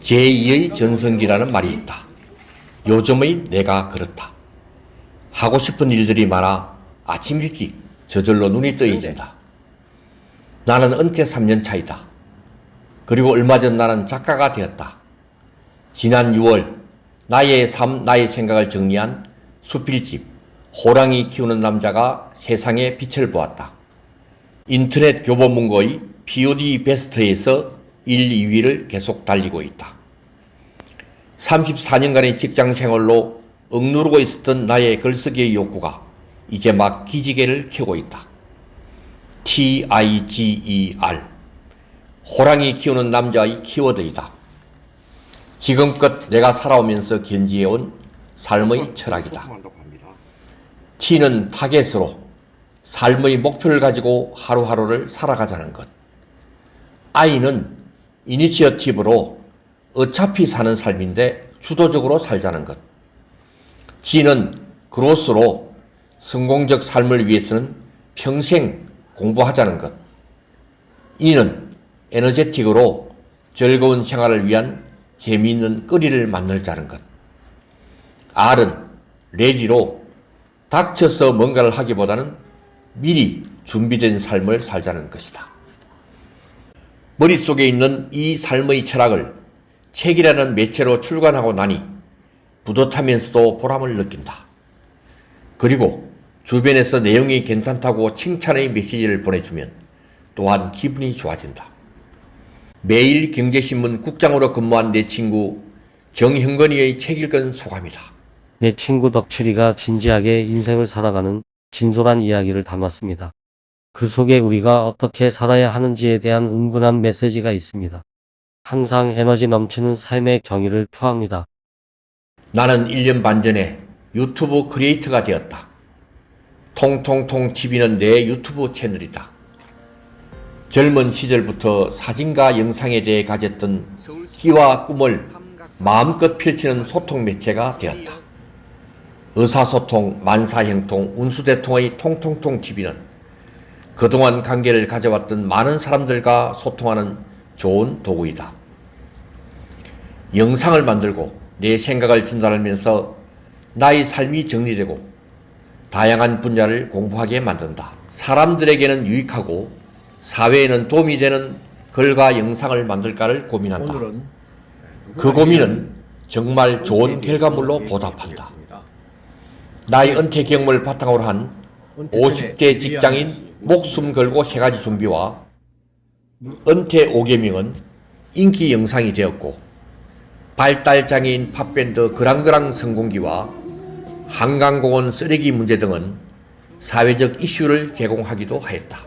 제2의 전성기라는 말이 있다. 요즘의 내가 그렇다. 하고 싶은 일들이 많아 아침 일찍 저절로 눈이 떠해진다. 나는 은퇴 3년 차이다. 그리고 얼마 전 나는 작가가 되었다. 지난 6월 나의 삶, 나의 생각을 정리한 수필집 호랑이 키우는 남자가 세상에 빛을 보았다. 인터넷 교보문고의 POD 베스트에서 1, 2위를 계속 달리고 있다. 34년간의 직장 생활로 억누르고 있었던 나의 글쓰기의 욕구가 이제 막 기지개를 켜고 있다. TIGER 호랑이 키우는 남자의 키워드이다. 지금껏 내가 살아오면서 견지해온 삶의 철학이다. T는 타겟으로 삶의 목표를 가지고 하루하루를 살아가자는 것. I는 이니시어티브로 어차피 사는 삶인데 주도적으로 살자는 것. G는 그로스로 성공적 삶을 위해서는 평생 공부하자는 것. E는 에너제틱으로 즐거운 생활을 위한 재미있는 거리를 만들자는 것. R은 레디로 닥쳐서 뭔가를 하기보다는 미리 준비된 삶을 살자는 것이다. 머릿속에 있는 이 삶의 철학을 책이라는 매체로 출간하고 나니 뿌듯하면서도 보람을 느낀다. 그리고 주변에서 내용이 괜찮다고 칭찬의 메시지를 보내주면 또한 기분이 좋아진다. 매일 경제신문 국장으로 근무한 내 친구 정형건이의 책 읽은 소감이다. 내 친구 덕출이가 진지하게 인생을 살아가는 진솔한 이야기를 담았습니다. 그 속에 우리가 어떻게 살아야 하는지에 대한 은근한 메시지가 있습니다. 항상 에너지 넘치는 삶의 경의를 표합니다. 나는 1년 반 전에 유튜브 크리에이터가 되었다. 통통통 TV는 내 유튜브 채널이다. 젊은 시절부터 사진과 영상에 대해 가졌던 끼와 꿈을 마음껏 펼치는 소통 매체가 되었다. 의사소통, 만사형통, 운수대통의 통통통 TV는 그동안 관계를 가져왔던 많은 사람들과 소통하는 좋은 도구이다. 영상을 만들고 내 생각을 전달하면서 나의 삶이 정리되고 다양한 분야를 공부하게 만든다. 사람들에게는 유익하고 사회에는 도움이 되는 글과 영상을 만들까를 고민한다. 그 고민은 정말 좋은 결과물로 보답한다. 나의 은퇴 경험을 바탕으로 한 50대 직장인 목숨 걸고 3가지 준비와 은퇴 5계명은 인기 영상이 되었고 발달장애인 팝밴드 그랑그랑 성공기와 한강공원 쓰레기 문제 등은 사회적 이슈를 제공하기도 하였다.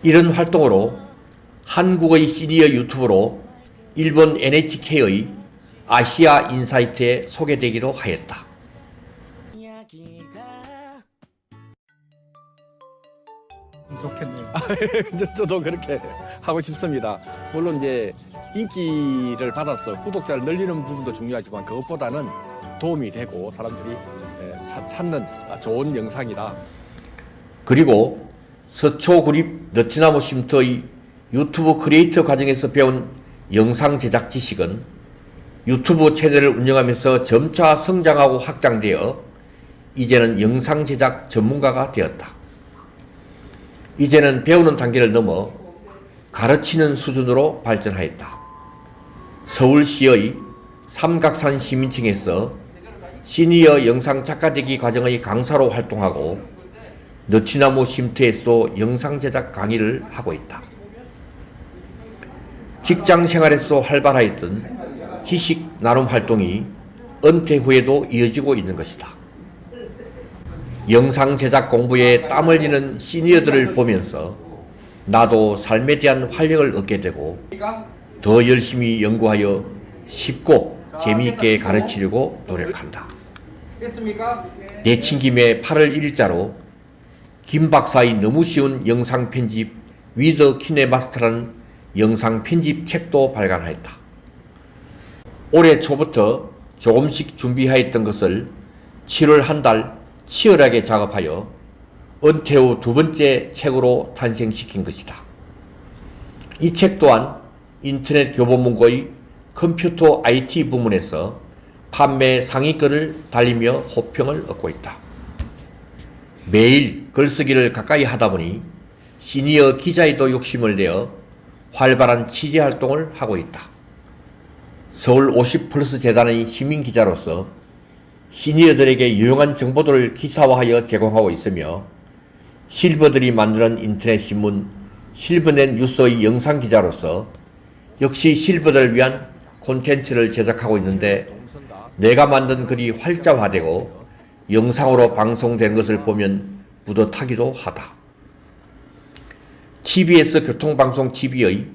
이런 활동으로 한국의 시니어 유튜버로 일본 NHK의 아시아 인사이트에 소개되기도 하였다. 좋겠네요. 저도 그렇게 하고 싶습니다. 물론 이제 인기를 받아서 구독자를 늘리는 부분도 중요하지만 그것보다는 도움이 되고 사람들이 찾는 좋은 영상이다. 그리고 서초구립 너티나무 쉼터의 유튜브 크리에이터 과정에서 배운 영상 제작 지식은 유튜브 채널을 운영하면서 점차 성장하고 확장되어 이제는 영상 제작 전문가가 되었다. 이제는 배우는 단계를 넘어 가르치는 수준으로 발전하였다. 서울시의 삼각산 시민층에서 시니어 영상 작가되기 과정의 강사로 활동하고 너티나무 쉼터에서도 영상 제작 강의를 하고 있다. 직장 생활에서도 활발하였던 지식 나눔 활동이 은퇴 후에도 이어지고 있는 것이다. 영상 제작 공부에 땀 흘리는 시니어들을 보면서 나도 삶에 대한 활력을 얻게 되고 더 열심히 연구하여 쉽고 재미있게 가르치려고 노력한다. 내친김에 8월 1일자로 김 박사의 너무 쉬운 영상 편집 위더 키네마스터라는 영상 편집 책도 발간하였다. 올해 초부터 조금씩 준비하였던 것을 7월 한 달 치열하게 작업하여 은퇴 후 2번째 책으로 탄생시킨 것이다. 이 책 또한 인터넷 교보문고의 컴퓨터 IT 부문에서 판매 상위권을 달리며 호평을 얻고 있다. 매일 글쓰기를 가까이 하다 보니 시니어 기자에도 욕심을 내어 활발한 취재 활동을 하고 있다. 서울 50플러스 재단의 시민 기자로서 시니어들에게 유용한 정보들을 기사화하여 제공하고 있으며 실버들이 만드는 인터넷 신문 실버넷 뉴스의 영상 기자로서 역시 실버들을 위한 콘텐츠를 제작하고 있는데 내가 만든 글이 활자화되고 영상으로 방송되는 것을 보면 뿌듯하기도 하다. TBS 교통방송 TV의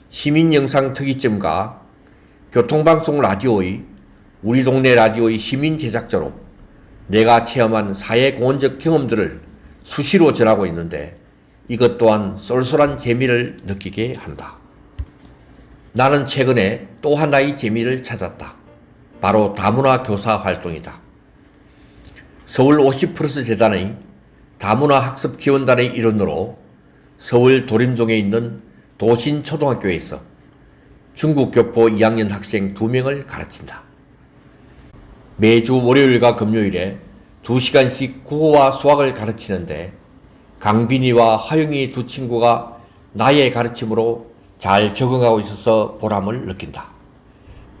시민영상 특이점과 교통방송 라디오의 우리 동네 라디오의 시민 제작자로 내가 체험한 사회공헌적 경험들을 수시로 전하고 있는데 이것 또한 쏠쏠한 재미를 느끼게 한다. 나는 최근에 또 하나의 재미를 찾았다. 바로 다문화 교사 활동이다. 서울 50플러스 재단의 다문화 학습 지원단의 일원으로 서울 도림동에 있는 도신초등학교에서 중국 교포 2학년 학생 2명을 가르친다. 매주 월요일과 금요일에 2시간씩 국어와 수학을 가르치는데 강빈이와 화영이 두 친구가 나의 가르침으로 잘 적응하고 있어서 보람을 느낀다.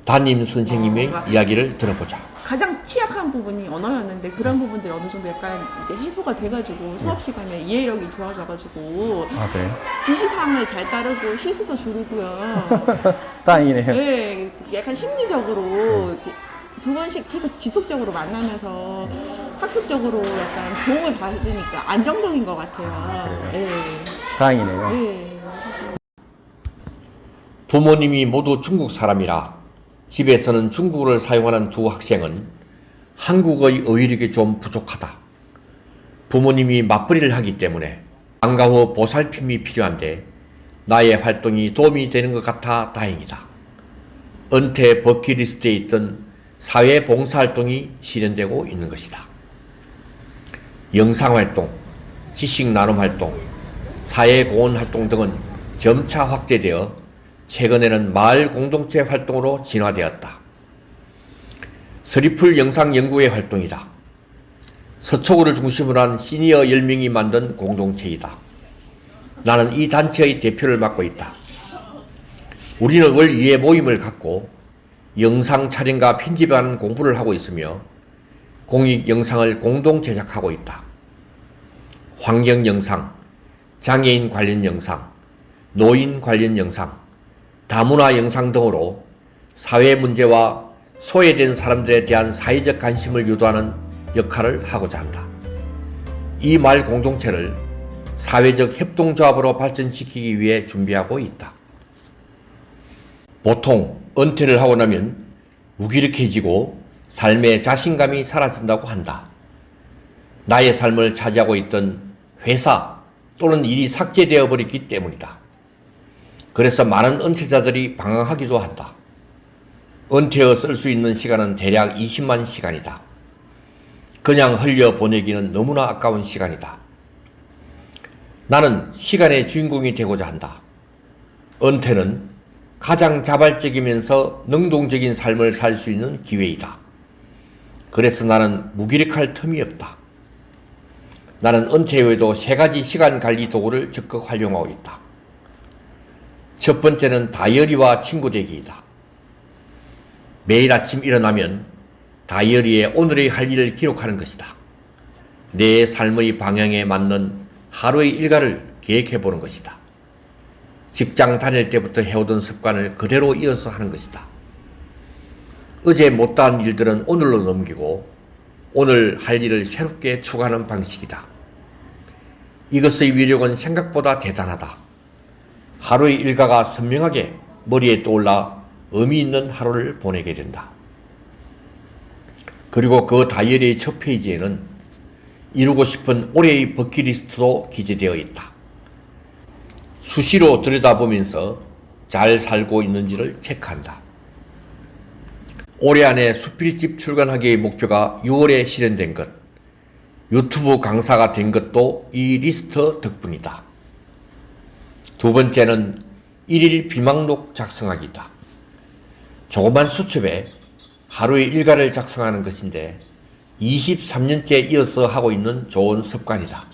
담임 선생님의 이야기를 들어보자. 가장 취약한 부분이 언어였는데 그런 부분들이 어느 정도 약간 이제 해소가 돼가지고 수업 시간에 이해력이 좋아져가지고 네. 지시사항을 잘 따르고 실수도 줄이고요. 다행이네요. 네, 약간 심리적으로 이렇게 두 번씩 계속 지속적으로 만나면서 학습적으로 약간 도움을 받으니까 안정적인 것 같아요. 네. 다행이네요. 네. 부모님이 모두 중국 사람이라 집에서는 중국어를 사용하는 두 학생은 한국어의 어휘력이 좀 부족하다. 부모님이 맞벌이를 하기 때문에 방과 후 보살핌이 필요한데 나의 활동이 도움이 되는 것 같아 다행이다. 은퇴 버킷리스트에 있던 사회봉사활동이 실현되고 있는 것이다. 영상활동, 지식나눔활동, 사회공헌활동 등은 점차 확대되어 최근에는 마을 공동체 활동으로 진화되었다. 서리풀 영상연구회 활동이다. 서초구를 중심으로 한 시니어 10명이 만든 공동체이다. 나는 이 단체의 대표를 맡고 있다. 우리는 월 2회 모임을 갖고 영상 촬영과 편집하는 공부를 하고 있으며 공익 영상을 공동 제작하고 있다. 환경 영상, 장애인 관련 영상, 노인 관련 영상, 다문화 영상 등으로 사회 문제와 소외된 사람들에 대한 사회적 관심을 유도하는 역할을 하고자 한다. 이 마을 공동체를 사회적 협동조합으로 발전시키기 위해 준비하고 있다. 보통 은퇴를 하고 나면 무기력해지고 삶의 자신감이 사라진다고 한다. 나의 삶을 차지하고 있던 회사 또는 일이 삭제되어 버렸기 때문이다. 그래서 많은 은퇴자들이 방황하기도 한다. 은퇴어 쓸 수 있는 시간은 대략 20만 시간이다. 그냥 흘려 보내기는 너무나 아까운 시간이다. 나는 시간의 주인공이 되고자 한다. 은퇴는 가장 자발적이면서 능동적인 삶을 살 수 있는 기회이다. 그래서 나는 무기력할 틈이 없다. 나는 은퇴 후에도 3가지 시간 관리 도구를 적극 활용하고 있다. 첫 번째는 다이어리와 친구 되기이다. 매일 아침 일어나면 다이어리에 오늘의 할 일을 기록하는 것이다. 내 삶의 방향에 맞는 하루의 일과를 계획해 보는 것이다. 직장 다닐 때부터 해오던 습관을 그대로 이어서 하는 것이다. 어제 못다한 일들은 오늘로 넘기고 오늘 할 일을 새롭게 추구하는 방식이다. 이것의 위력은 생각보다 대단하다. 하루의 일과가 선명하게 머리에 떠올라 의미 있는 하루를 보내게 된다. 그리고 그 다이어리의 첫 페이지에는 이루고 싶은 올해의 버킷리스트도 기재되어 있다. 수시로 들여다보면서 잘 살고 있는지를 체크한다. 올해 안에 수필집 출간하기의 목표가 6월에 실현된 것, 유튜브 강사가 된 것도 이 리스트 덕분이다. 두 번째는 1일 비망록 작성하기다. 조그만 수첩에 하루의 일과를 작성하는 것인데 23년째 이어서 하고 있는 좋은 습관이다.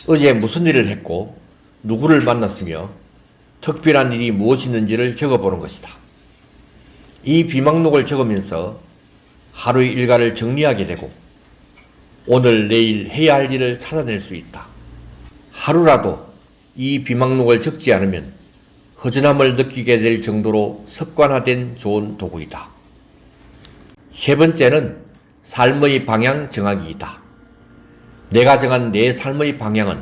어제 무슨 일을 했고 누구를 만났으며 특별한 일이 무엇이 있는지를 적어보는 것이다. 이 비망록을 적으면서 하루의 일과를 정리하게 되고 오늘 내일 해야 할 일을 찾아낼 수 있다. 하루라도 이 비망록을 적지 않으면 허전함을 느끼게 될 정도로 습관화된 좋은 도구이다. 세 번째는 삶의 방향 정하기이다. 내가 정한 내 삶의 방향은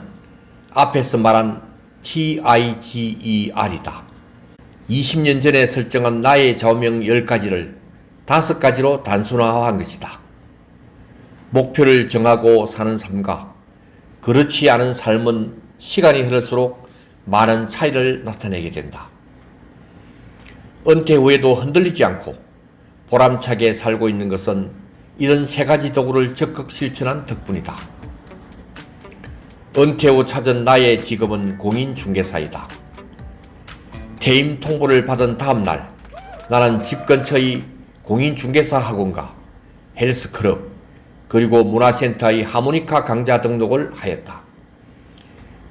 앞에서 말한 TIGER이다. 20년 전에 설정한 나의 좌우명 10가지를 5가지로 단순화한 것이다. 목표를 정하고 사는 삶과 그렇지 않은 삶은 시간이 흐를수록 많은 차이를 나타내게 된다. 은퇴 후에도 흔들리지 않고 보람차게 살고 있는 것은 이런 3가지 도구를 적극 실천한 덕분이다. 은퇴 후 찾은 나의 직업은 공인중개사이다. 퇴임 통보를 받은 다음 날 나는 집 근처의 공인중개사 학원과 헬스클럽 그리고 문화센터의 하모니카 강좌 등록을 하였다.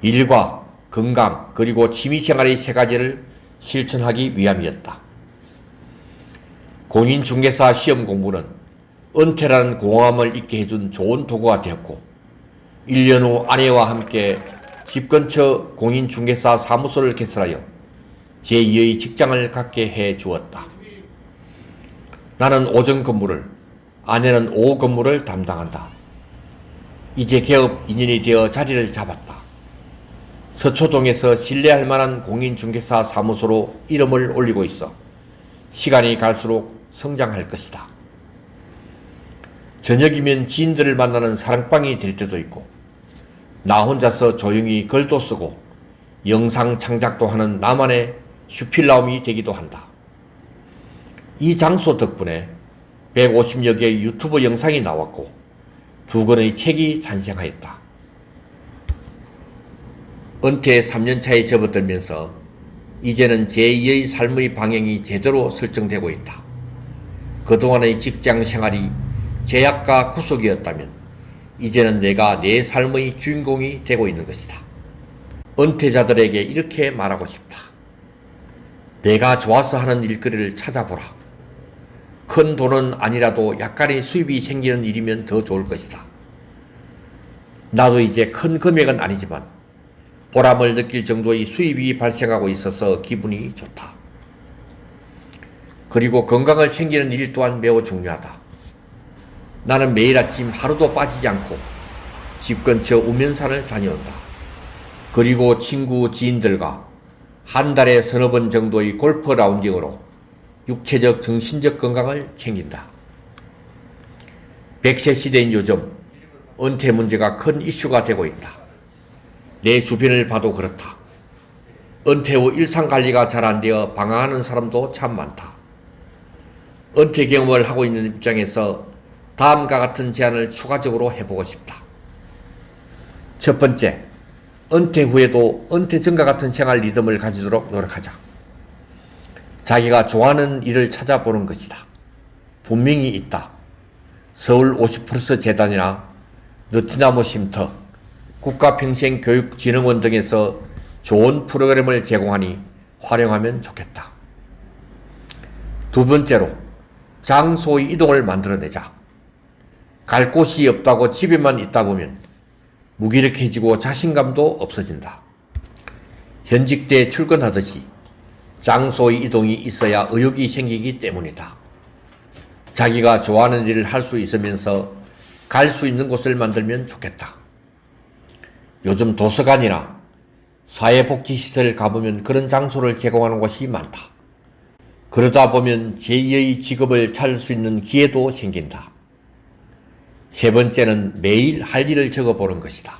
일과 건강 그리고 취미생활의 3가지를 실천하기 위함이었다. 공인중개사 시험 공부는 은퇴라는 공허함을 잊게 해준 좋은 도구가 되었고 1년 후 아내와 함께 집 근처 공인중개사 사무소를 개설하여 제2의 직장을 갖게 해 주었다. 나는 오전 근무를, 아내는 오후 근무를 담당한다. 이제 개업 2년이 되어 자리를 잡았다. 서초동에서 신뢰할 만한 공인중개사 사무소로 이름을 올리고 있어 시간이 갈수록 성장할 것이다. 저녁이면 지인들을 만나는 사랑방이 될 때도 있고 나 혼자서 조용히 글도 쓰고 영상 창작도 하는 나만의 슈필라움이 되기도 한다. 이 장소 덕분에 150여 개의 유튜브 영상이 나왔고 2권의 책이 탄생하였다. 은퇴 3년차에 접어들면서 이제는 제2의 삶의 방향이 제대로 설정되고 있다. 그동안의 직장 생활이 제약과 구속이었다면 이제는 내가 내 삶의 주인공이 되고 있는 것이다. 은퇴자들에게 이렇게 말하고 싶다. 내가 좋아서 하는 일거리를 찾아보라. 큰 돈은 아니라도 약간의 수입이 생기는 일이면 더 좋을 것이다. 나도 이제 큰 금액은 아니지만 보람을 느낄 정도의 수입이 발생하고 있어서 기분이 좋다. 그리고 건강을 챙기는 일 또한 매우 중요하다. 나는 매일 아침 하루도 빠지지 않고 집 근처 우면산을 다녀온다. 그리고 친구 지인들과 한 달에 3-4번 정도의 골프 라운딩으로 육체적 정신적 건강을 챙긴다. 100세 시대인 요즘 은퇴 문제가 큰 이슈가 되고 있다. 내 주변을 봐도 그렇다. 은퇴 후 일상관리가 잘 안되어 방황하는 사람도 참 많다. 은퇴 경험을 하고 있는 입장에서 다음과 같은 제안을 추가적으로 해보고 싶다. 첫 번째, 은퇴 후에도 은퇴 전과 같은 생활 리듬을 가지도록 노력하자. 자기가 좋아하는 일을 찾아보는 것이다. 분명히 있다. 서울 50+ 재단이나 느티나무 쉼터, 국가평생교육진흥원 등에서 좋은 프로그램을 제공하니 활용하면 좋겠다. 두 번째로, 장소의 이동을 만들어내자. 갈 곳이 없다고 집에만 있다 보면 무기력해지고 자신감도 없어진다. 현직대 출근하듯이 장소의 이동이 있어야 의욕이 생기기 때문이다. 자기가 좋아하는 일을 할 수 있으면서 갈 수 있는 곳을 만들면 좋겠다. 요즘 도서관이나 사회복지시설 가보면 그런 장소를 제공하는 곳이 많다. 그러다 보면 제2의 직업을 찾을 수 있는 기회도 생긴다. 세 번째는 매일 할 일을 적어보는 것이다.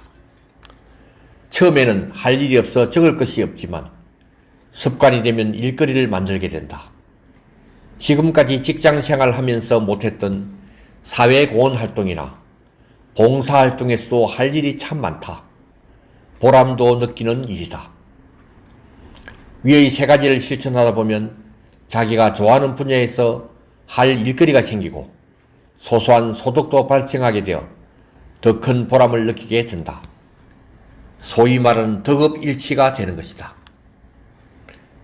처음에는 할 일이 없어 적을 것이 없지만 습관이 되면 일거리를 만들게 된다. 지금까지 직장생활 하면서 못했던 사회공헌 활동이나 봉사활동에서도 할 일이 참 많다. 보람도 느끼는 일이다. 위의 3가지를 실천하다 보면 자기가 좋아하는 분야에서 할 일거리가 생기고 소소한 소득도 발생하게 되어 더 큰 보람을 느끼게 된다. 소위 말하는 덕업일치가 되는 것이다.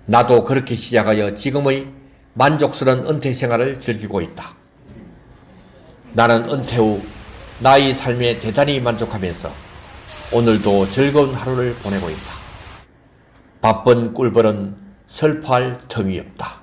나도 그렇게 시작하여 지금의 만족스러운 은퇴 생활을 즐기고 있다. 나는 은퇴 후 나의 삶에 대단히 만족하면서 오늘도 즐거운 하루를 보내고 있다. 바쁜 꿀벌은 슬퍼할 틈이 없다.